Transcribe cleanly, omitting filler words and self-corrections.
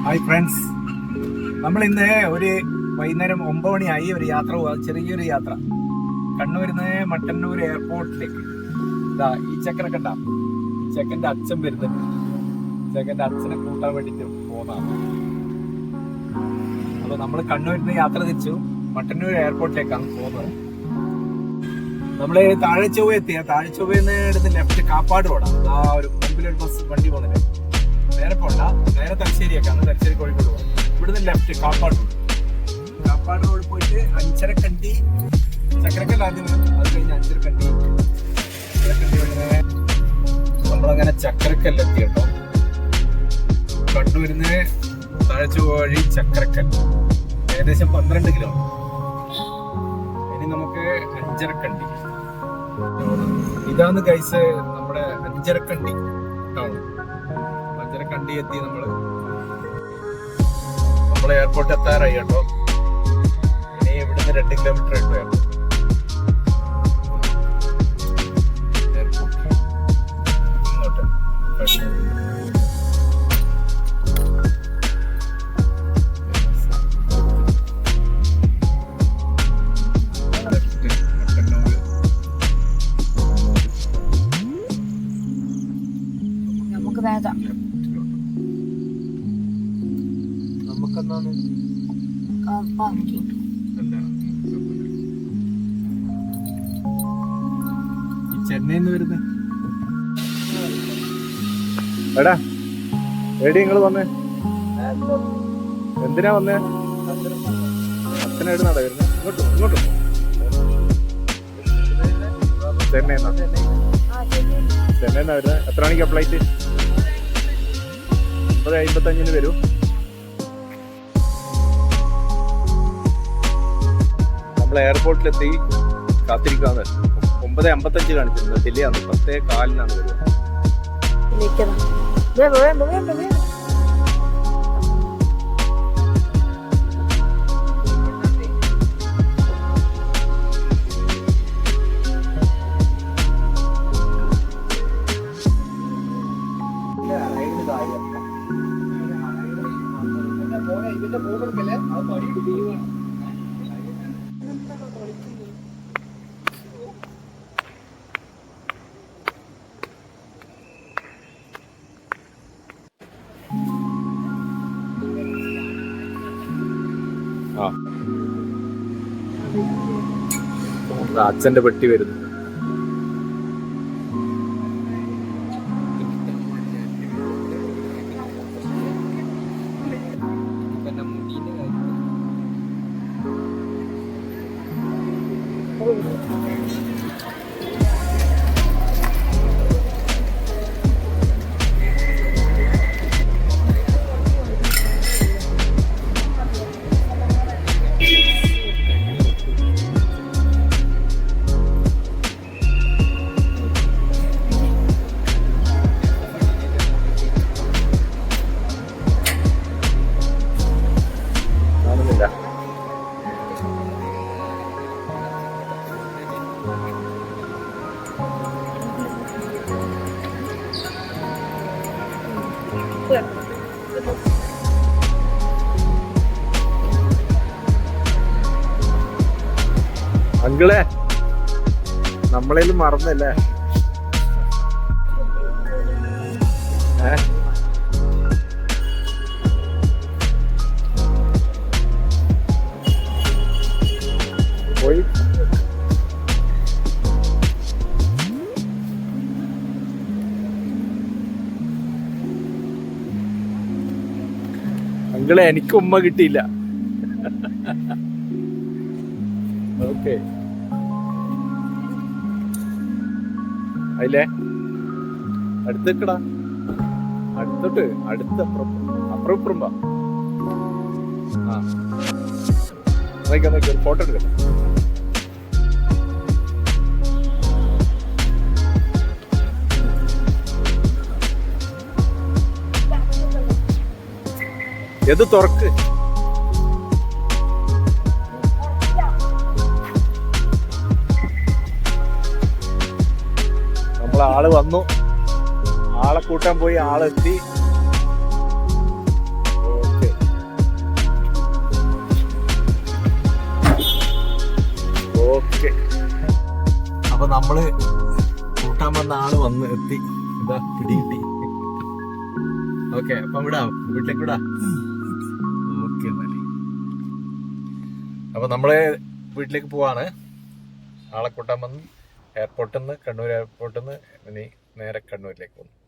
Hi friends, നമ്മൾ ഇന്ന് ഒരു വൈകുന്നേരം 9 മണിയായി ഒരു യാത്ര പോവാ. ചെറിയൊരു യാത്ര കണ്ണൂരിന്ന് മട്ടന്നൂർ എയർപോർട്ടിലേക്ക്. ഇതാ ഈ ചെക്കനൊക്കെ ഉണ്ടാ, ഈ ചെക്കൻ്റെ അച്ഛൻ വരുന്നുണ്ട്. ചെക്കൻ്റെ അച്ഛനെ കൂട്ടാൻ വേണ്ടിയിട്ട് പോകുന്നതാണ്. അപ്പോൾ നമ്മൾ കണ്ണൂരിന്ന് യാത്ര തിരിച്ചു മട്ടന്നൂർ എയർപോർട്ടിലേക്കാണ് പോകുന്നത്. നമ്മൾ താഴെച്ചൊവ്വ എത്തിയ താഴെച്ചൊവ്വന്ന് എടുത്ത് ലെഫ്റ്റ് കാപ്പാട് റോഡാണ്. ആ ഒരു മുമ്പിലൊരു ബസ് വണ്ടി പോകുന്നില്ല, നേരെ പോകണ്ട, നേരെ തലശ്ശേരിയൊക്കെയാണ്. തലശ്ശേരി കോഴിക്കോട് പോകും. ഇവിടുന്ന് left Kappad road. Kappad road പോയിട്ട് അഞ്ചരക്കണ്ടി ചക്കരക്കല്ല ആദ്യം വരും. അത് കഴിഞ്ഞ് അഞ്ചരക്കണ്ടി വന്ന് നമ്മളങ്ങനെ ചക്കരക്കല്ലെത്തി കേട്ടോ. കണ്ണൂരിന്ന് താഴെച്ചൊവ്വ വഴി ചക്കരക്കൽ ഏകദേശം 12 കിലോമീറ്റർ. ഇനി നമുക്ക് അഞ്ചരക്കണ്ടി. ഇതാണ് ഗൈസ് നമ്മുടെ അഞ്ചരക്കണ്ടി ടൗൺ. അഞ്ചരക്കണ്ടി എത്തി നമ്മൾ എയർപോർട്ട് എത്താറായി കേട്ടോ. ഇനി ഇവിടുന്ന് 2 കിലോമീറ്റർ ഉണ്ട് എയർപോർട്ട് ഇങ്ങോട്ട്. നമുക്കെന്താണ് ചെന്നൈന്ന് വരുന്നത്. എടാ എടി നിങ്ങൾ വന്നേ, എന്തിനാ വന്നേ? അച്ഛനായിട്ട് നട വരുന്നത്. ഇങ്ങോട്ടും ചെന്നൈന്നാ വരുന്നത്. എത്ര മണിക്കാ ഫ്ലൈറ്റ്? 9:55 വരും. നമ്മൾ എയർപോർട്ടിലെത്തി കാത്തിരിക്കാന്ന്. 9:55 കാണിച്ചിരുന്നത്, ഡിലേ ആണ്. 10:15 വരിക. അച്ഛന്റെ പെട്ടി വരുന്നു. അങ്കിളെ, നമ്മളേലും മറന്നല്ലേ? പോയി അങ്കിളെ, എനിക്ക് ഉമ്മ കിട്ടിയില്ല. ഓക്കെ, അതിലേ അടുത്തേക്കടാ, അടുത്തോട്ട്, അപ്പുറം ആ നോക്കി ഫോട്ടോ എടുക്കട്ടെ. ഇത് തുറക്ക്. ആള് വന്നു, ആളെ കൂട്ടാൻ പോയി, ആളെത്തി. നമ്മള് കൂട്ടാൻ വന്ന ആള് വന്ന് എത്തി. ഇതാ പിടികിട്ടി. ഓക്കെ, അപ്പം വിടാം, വീട്ടിലേക്ക് വിടാം. ഓക്കെ എന്നാല്. അപ്പൊ നമ്മള് വീട്ടിലേക്ക് പോവാണ്. ആളെ കൂട്ടാൻ വന്ന് എയർപോർട്ടിൽ നിന്ന്, കണ്ണൂർ എയർപോർട്ടിൽ നിന്ന് ഇനി നേരെ കണ്ണൂരിലേക്ക് പോകുന്നു.